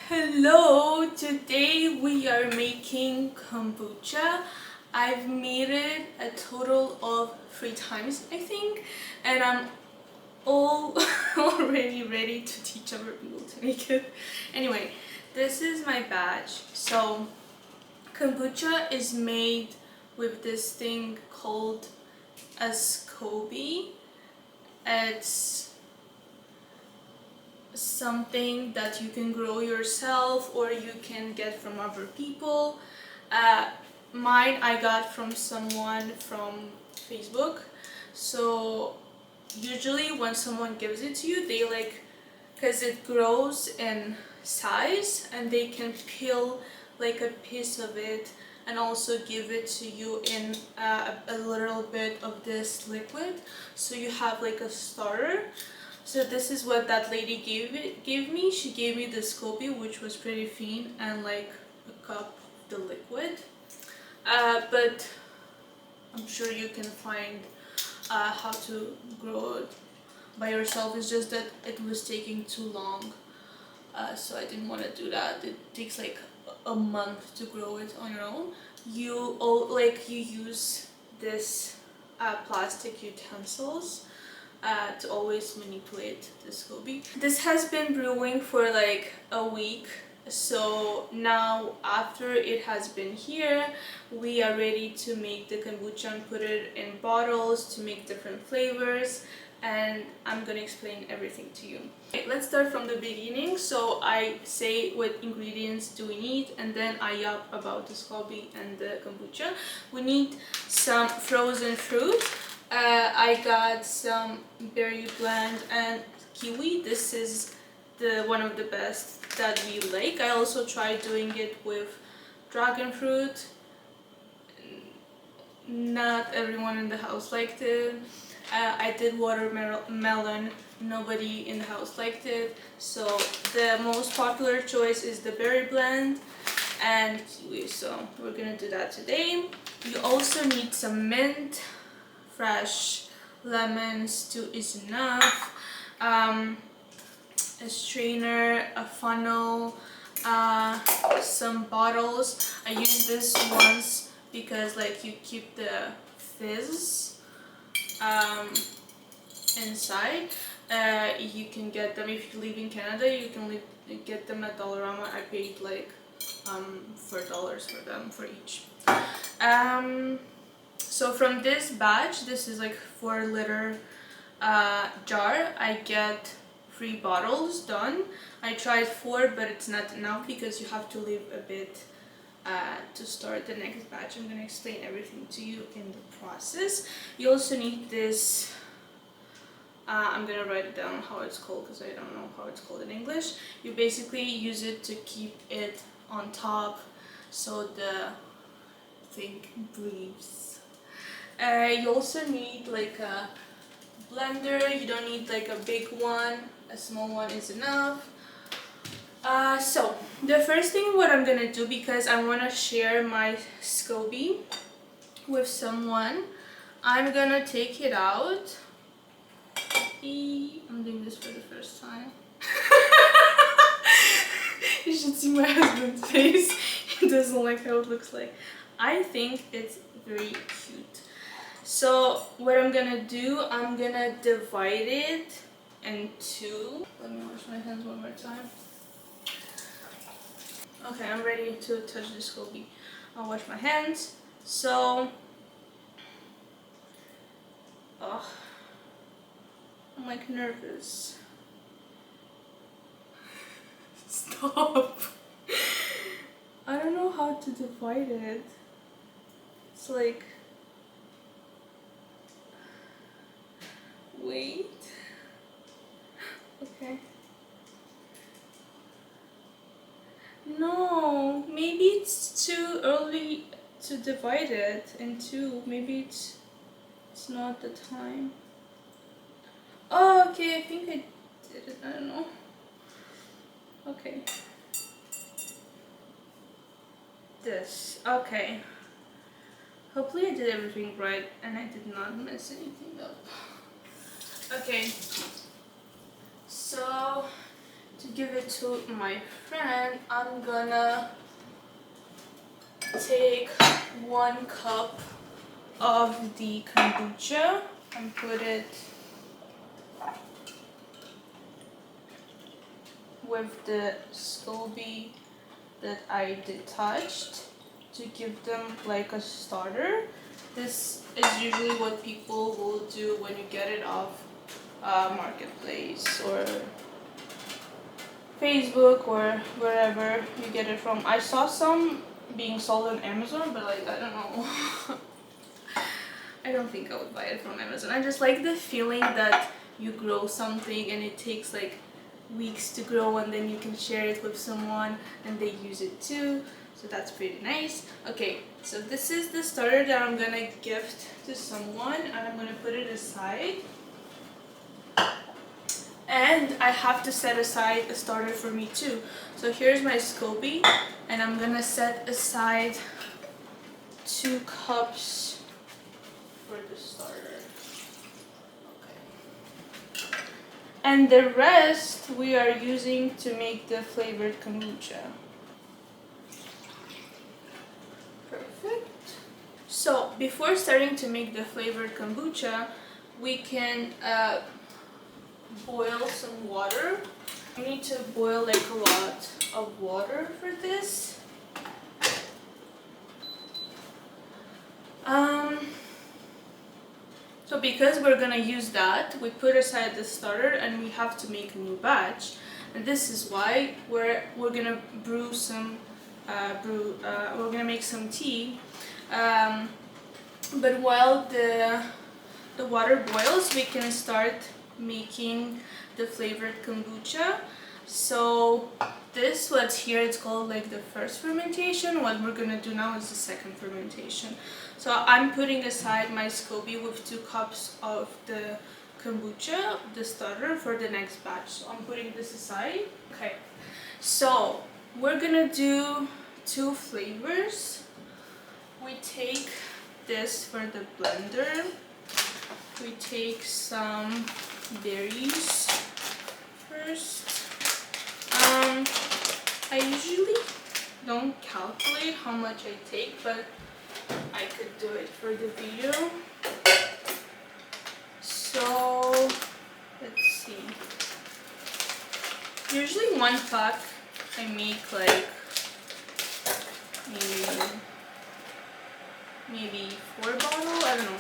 Hello, today we are making kombucha. I've made it a total of 3 times, I think, and I'm all already ready to teach other people to make it. Anyway, this is my batch. So, kombucha is made with this thing called a SCOBY. It's something that you can grow yourself or you can get from other people. Mine I got from someone from Facebook. So usually when someone gives it to you, they because it grows in size and they can peel like a piece of it and also give it to you in a little bit of this liquid, so you have like a starter. So this is what that lady gave me. She gave me the SCOBY, which was pretty thin, and like a cup of the liquid. But I'm sure you can find how to grow it by yourself. It's just that it was taking too long, so I didn't want to do that. It takes like a month to grow it on your own. You use this plastic utensils to always manipulate the SCOBY. This has been brewing for like a week, so now after it has been here, we are ready to make the kombucha and put it in bottles to make different flavors, and I'm gonna explain everything to you. Okay, let's start from the beginning. So I say what ingredients do we need, and then I yap about the SCOBY and the kombucha. We need some frozen fruit. I got some berry blend and kiwi. This is one of the best that we like. I also tried doing it with dragon fruit. Not everyone in the house liked it. I did watermelon. Nobody in the house liked it. So the most popular choice is the berry blend and kiwi. So we're gonna do that today. You also need some mint. Fresh lemons, 2 is enough. A strainer, a funnel, some bottles. I use this once because like you keep the fizz inside. You can get them if you live in Canada. You can get them at Dollarama. I paid like $4 for them for each. So from this batch, this is like 4-liter jar, I get 3 bottles done. I tried 4, but it's not enough because you have to leave a bit to start the next batch. I'm going to explain everything to you in the process. You also need this, I'm going to write it down how it's called because I don't know how it's called in English. You basically use it to keep it on top so the thing breathes. You also need like a blender. You don't need like a big one, a small one is enough. So the first thing what I'm gonna do, because I want to share my SCOBY with someone, I'm gonna take it out. I'm doing this for the first time. You should see my husband's face. He doesn't like how it looks like. I think it's very cute. So what I'm gonna do, I'm gonna divide it in 2. Let me wash my hands one more time. Okay, I'm ready to touch the SCOBY. I'll wash my hands. So, I'm like nervous. Stop. I don't know how to divide it. It's like, wait. Okay. No, maybe it's too early to divide it in 2. Maybe it's not the time. Oh, okay, I think I did it. I don't know. Okay. This. Okay. Hopefully I did everything right and I did not mess anything up. Okay. So to give it to my friend, I'm gonna take 1 cup of the kombucha and put it with the SCOBY that I detached to give them like a starter. This is usually what people will do when you get it off Marketplace or Facebook or wherever you get it from. I saw some being sold on Amazon, but like, I don't know. I don't think I would buy it from Amazon. I just like the feeling that you grow something and it takes like weeks to grow, and then you can share it with someone and they use it too. So that's pretty nice. Okay, so this is the starter that I'm gonna gift to someone, and I'm gonna put it aside. And I have to set aside a starter for me too. So here's my SCOBY, and I'm gonna set aside 2 cups for the starter. Okay. And the rest we are using to make the flavored kombucha. Perfect. So before starting to make the flavored kombucha, we can boil some water. I need to boil like a lot of water for this. So because we're gonna use that, we put aside the starter and we have to make a new batch. And this is why we're gonna brew some we're gonna make some tea. But while the water boils, we can start making the flavored kombucha. So this what's here, it's called like the first fermentation. What we're gonna do now is the second fermentation. So I'm putting aside my SCOBY with 2 cups of the kombucha, the starter, for the next batch. So I'm putting this aside. Okay, so we're gonna do 2 flavors. We take this for the blender. We take some berries first. I usually don't calculate how much I take, but I could do it for the video. So let's see. Usually 1 pack I make like maybe 4 bottles, I don't know.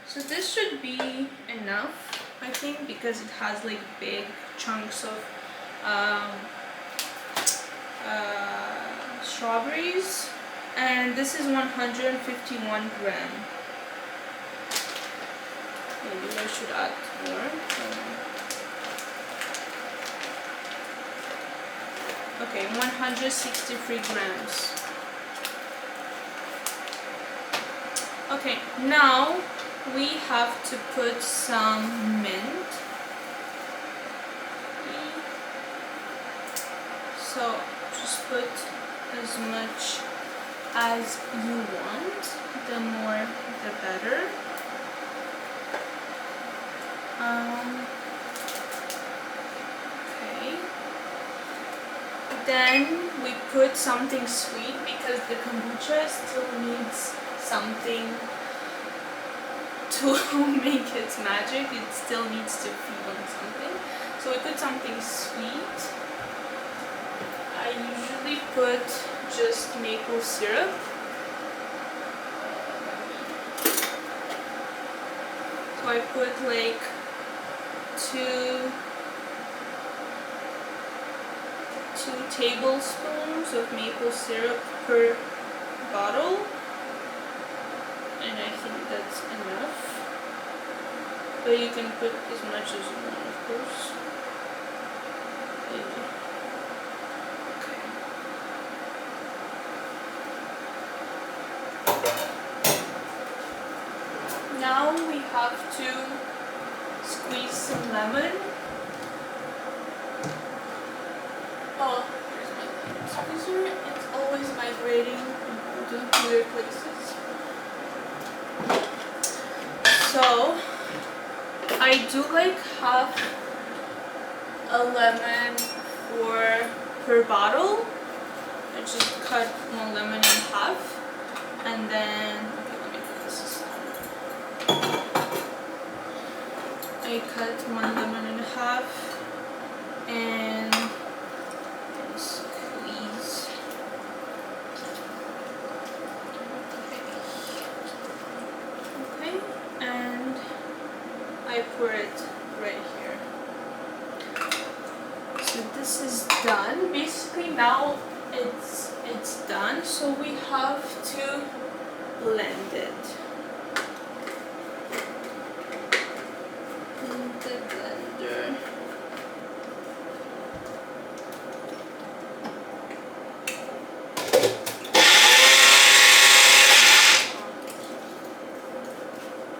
So this should be enough, I think, because it has like big chunks of strawberries, and this is 151 gram. Maybe I should add more. Okay, 163 grams. Okay, now we have to put some mint. So just put as much as you want, the more the better. Okay. Then we put something sweet because the kombucha still needs something to make its magic. It still needs to feed on something. So we put something sweet. I usually put just maple syrup. So I put like 2 tablespoons of maple syrup per bottle, and I think that's enough. But you can put as much as you want, of course. Now we have to squeeze some lemon. Oh, here's my lemon squeezer. It's always migrating to weird places. So I do like half a lemon per bottle. I just cut one lemon in half, and then okay, let me put this aside. I cut one lemon in half and squeeze. Okay, and I pour it right here. So this is done. Basically now it's done. So we have to blend it in the blender.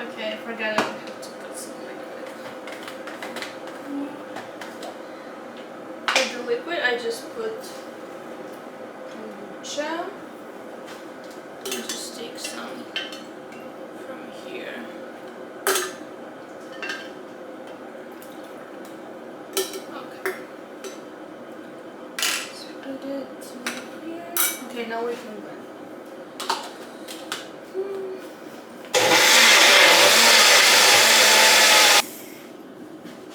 Okay, I forgot I have to put some liquid. For the liquid, I just put kombucha. And just take some from here. Okay. So put it here. Okay, now we can blend.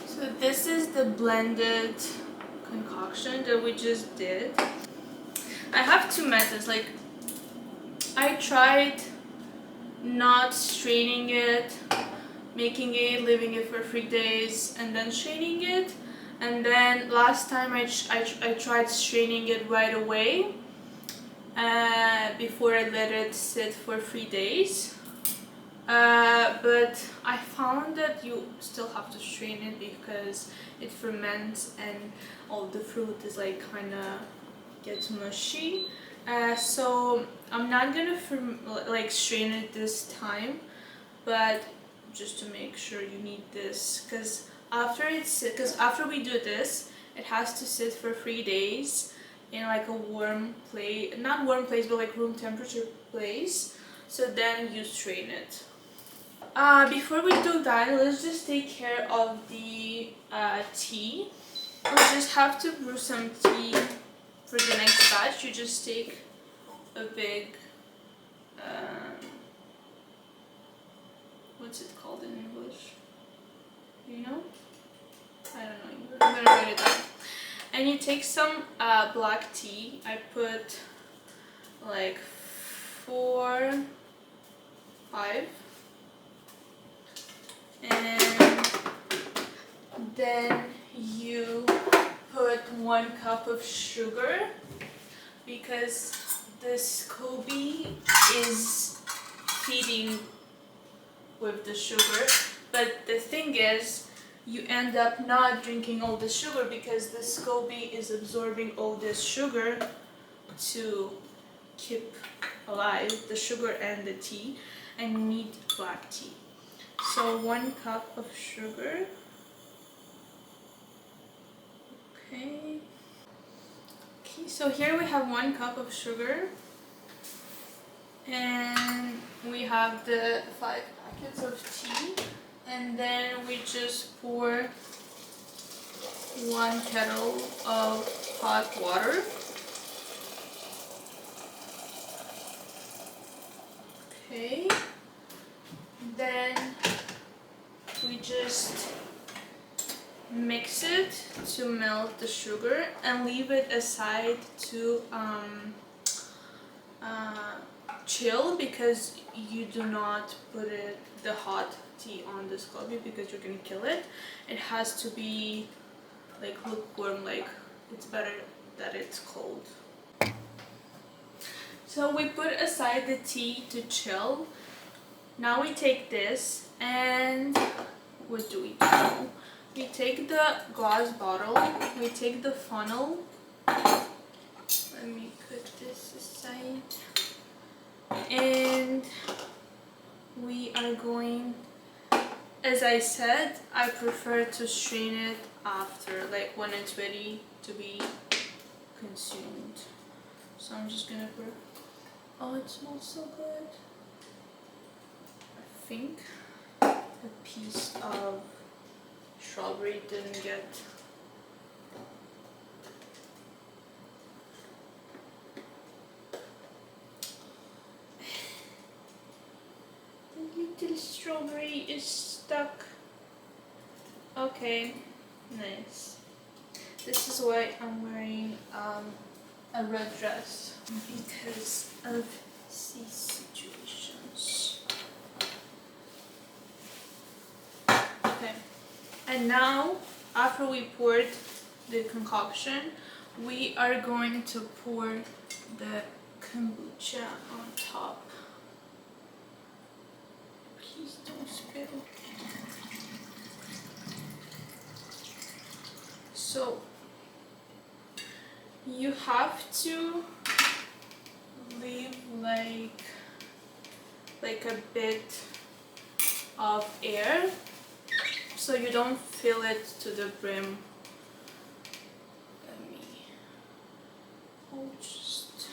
So this is the blended concoction that we just did. I have two methods. Like, I tried not straining it, making it, leaving it for 3 days, and then straining it. And then last time I tried straining it right away before I let it sit for 3 days. But I found that you still have to strain it because it ferments and all the fruit is like kind of gets mushy. So I'm not gonna strain it this time, but just to make sure you need this, because after we do this, it has to sit for 3 days in like a warm place, not warm place, but like room temperature place. So then you strain it. Before we do that, let's just take care of the tea. We just have to brew some tea for the next batch. You just take a big, what's it called in English? You know? I don't know English. I'm gonna write it down. And you take some black tea. I put like 4, 5. And then you put 1 cup of sugar because the SCOBY is feeding with the sugar. But the thing is, you end up not drinking all the sugar because the SCOBY is absorbing all this sugar to keep alive the sugar and the tea, and you need black tea. So 1 cup of sugar. Okay. Okay, so here we have 1 cup of sugar. And we have the 5 packets of tea. And then we just pour 1 kettle of hot water. Okay. Then we just mix it to melt the sugar and leave it aside to chill, because you do not put the hot tea on the SCOBY because you're gonna kill it. It has to be like lukewarm, like it's better that it's cold. So we put aside the tea to chill. Now we take this and what do we do? We take the glass bottle, we take the funnel. Let me put this aside. And we are going, as I said, I prefer to strain it after, like when it's ready to be consumed. So I'm just gonna put, oh, it smells so good. I think a piece of strawberry didn't get strawberry is stuck. Okay, nice. This is why I'm wearing a red dress, because of these situations. Okay, and now after we poured the concoction, we are going to pour the kombucha on top. Please don't spill. So you have to leave like a bit of air so you don't fill it to the brim. Let me just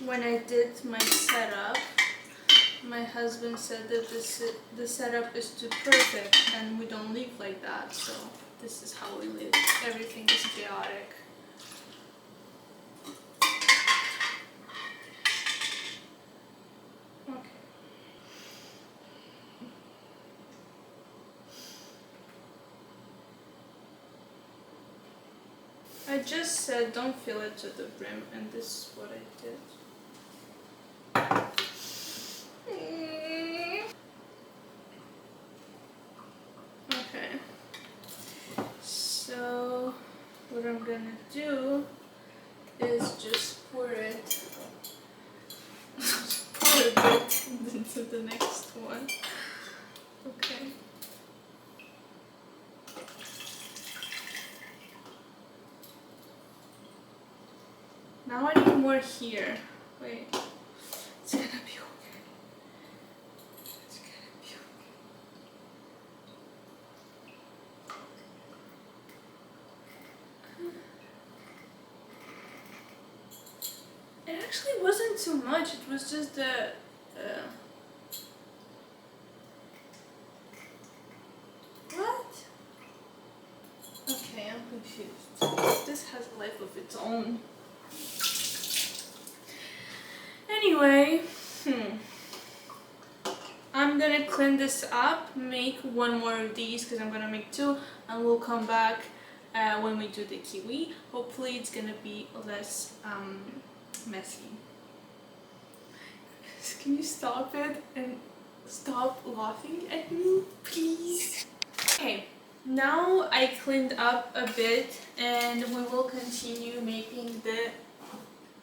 when I did my setup, my husband said that the setup is too perfect and we don't live like that, so this is how we live. Everything is chaotic. Okay. I just said don't fill it to the brim, and this is what I did. Okay, so what I'm gonna do is just pour it pour a bit into the next one. Okay. Now I need more here. Wait. It's gonna be okay. It's gonna be okay. It actually wasn't too much. It was just the what? Okay, I'm confused. This has a life of its own. Anyway, I'm gonna clean this up, make one more of these because I'm gonna make two, and we'll come back when we do the kiwi. Hopefully it's gonna be less messy. Can you stop it and stop laughing at me, please? Okay, now I cleaned up a bit and we will continue making the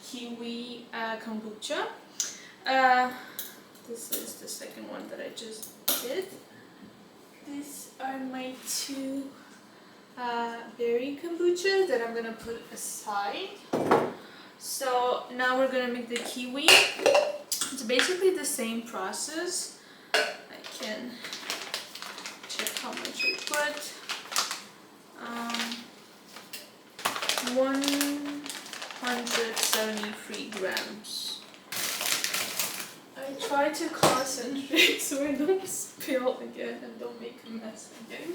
kiwi kombucha. This is the second one that I just did. These are my two berry kombucha that I'm gonna put aside. So now we're gonna make the kiwi. It's basically the same process. I can check how much I put. 173 grams. I try to concentrate so I don't spill again and don't make a mess again.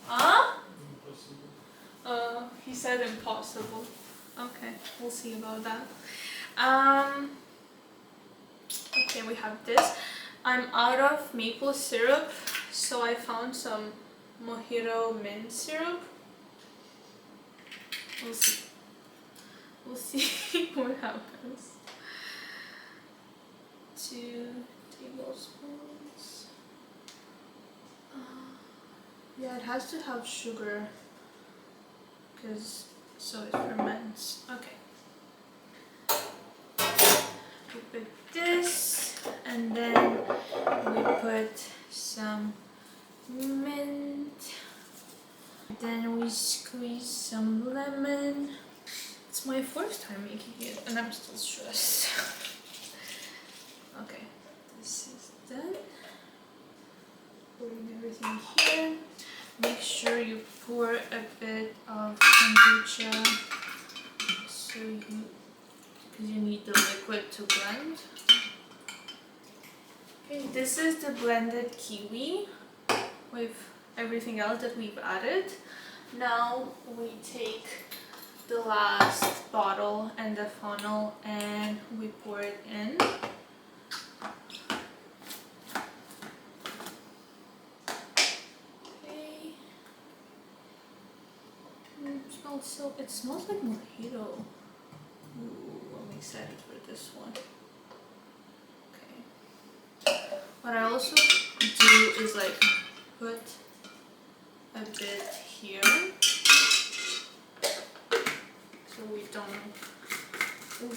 Huh? He said impossible. Okay, we'll see about that. Okay, we have this. I'm out of maple syrup, so I found some mojito mint syrup. We'll see. We'll see what happens. 2 tablespoons. Yeah, it has to have sugar because so it ferments. Okay. We put this and then we put some mint. Then we squeeze some lemon. It's my first time making it and I'm still stressed. Okay, this is done. Putting everything here. make sure you pour a bit of kombucha because you need the liquid to blend. Okay, this is the blended kiwi with everything else that we've added. Now we take the last bottle and the funnel and we pour it in. Okay. It smells like mojito. Ooh, I'm excited for this one. Okay. What I also do is like put a bit here so we don't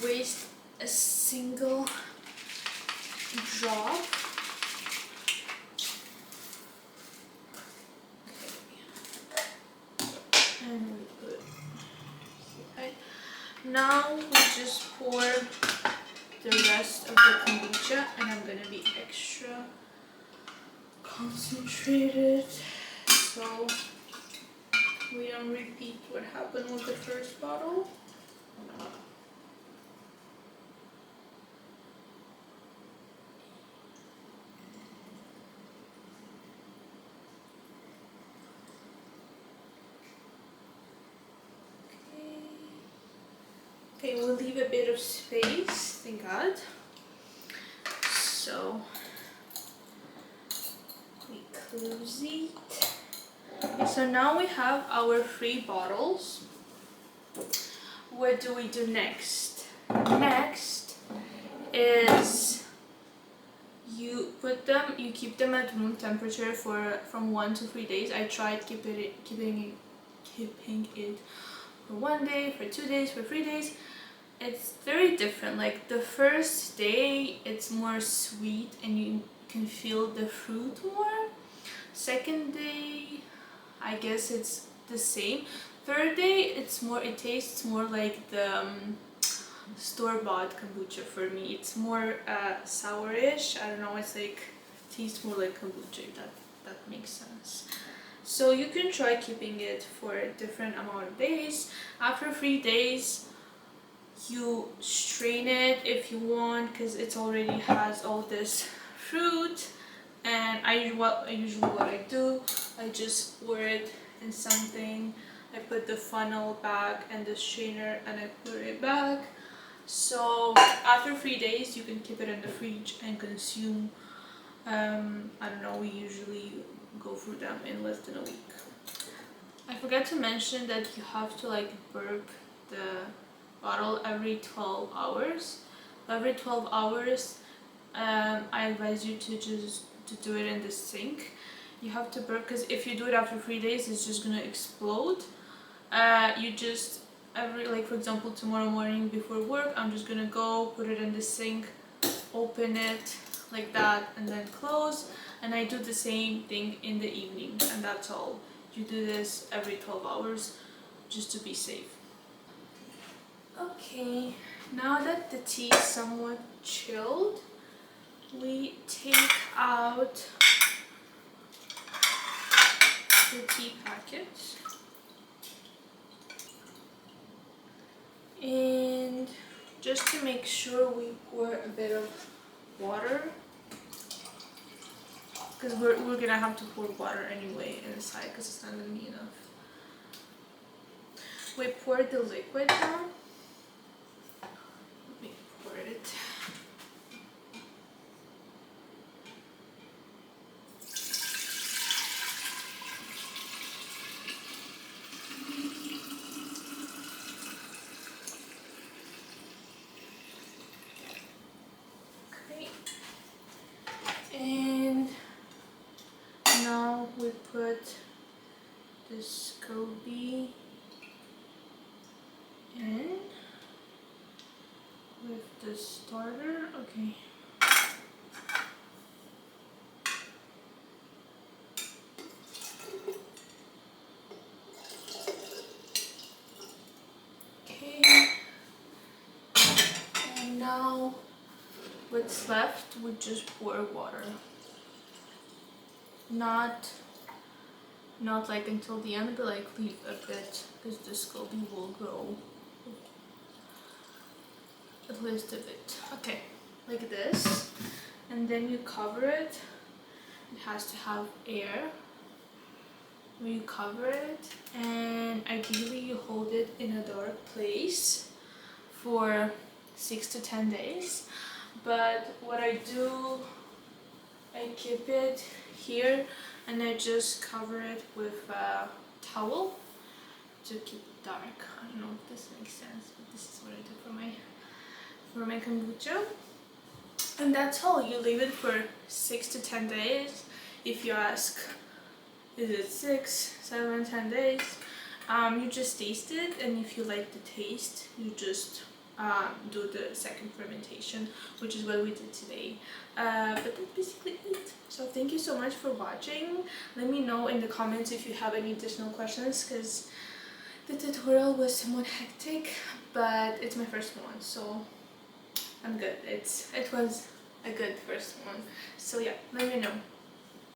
waste a single drop. Okay. And we put here. Now we just pour the rest of the kombucha, and I'm gonna be extra concentrated so we don't repeat what happened with the first bottle. Okay, we'll leave a bit of space, thank God. So we close it. Okay, so now we have our 3 bottles. What do we do next? Next is you keep them at room temperature from 1 to 3 days. I tried keeping it for 1 day, for 2 days, for 3 days. It's very different. Like the first day it's more sweet and you can feel the fruit more. Second day I guess it's the same. Third day it tastes more like the store-bought kombucha for me. It's more sourish. I don't know, it's like tastes more like kombucha, if that makes sense. So you can try keeping it for a different amount of days. After 3 days you strain it if you want, because it already has all this fruit. And usually what I do, I just pour it in something. I put the funnel back and the strainer and I put it back. So after 3 days you can keep it in the fridge and consume. I don't know, we usually go through them in less than a week. I forgot to mention that you have to like burp the bottle every 12 hours. Every 12 hours I advise you to do it in the sink. You have to burp, because if you do it after 3 days it's just gonna explode. You just like for example tomorrow morning before work, I'm just gonna go put it in the sink, open it like that and then close, and I do the same thing in the evening, and that's all. You do this every 12 hours just to be safe. Okay, now that the tea is somewhat chilled, we take out the tea packet and just to make sure we pour a bit of water, because we're gonna have to pour water anyway inside because it's not gonna be enough. We pour the liquid down. Let me pour it. Okay. And now we put the SCOBY in with the starter. Okay. Okay. And now what's left, we just pour water. not like until the end, but like leave a bit because the scoby will grow at least a bit. Okay, like this, and then you cover it. It has to have air. You cover it, and ideally you hold it in a dark place for 6 to 10 days. But what I do, I keep it here and I just cover it with a towel to keep it dark. I don't know if this makes sense, but this is what I do for my kombucha. And that's all. You leave it for 6 to 10 days. If you ask, is it 6, 7, 10 days? You just taste it, and if you like the taste, you just do the second fermentation, which is what we did today. But that's basically it. So thank you so much for watching. Let me know in the comments if you have any additional questions, because the tutorial was somewhat hectic, but it's my first one, so I'm good. It was a good first one. So yeah, let me know.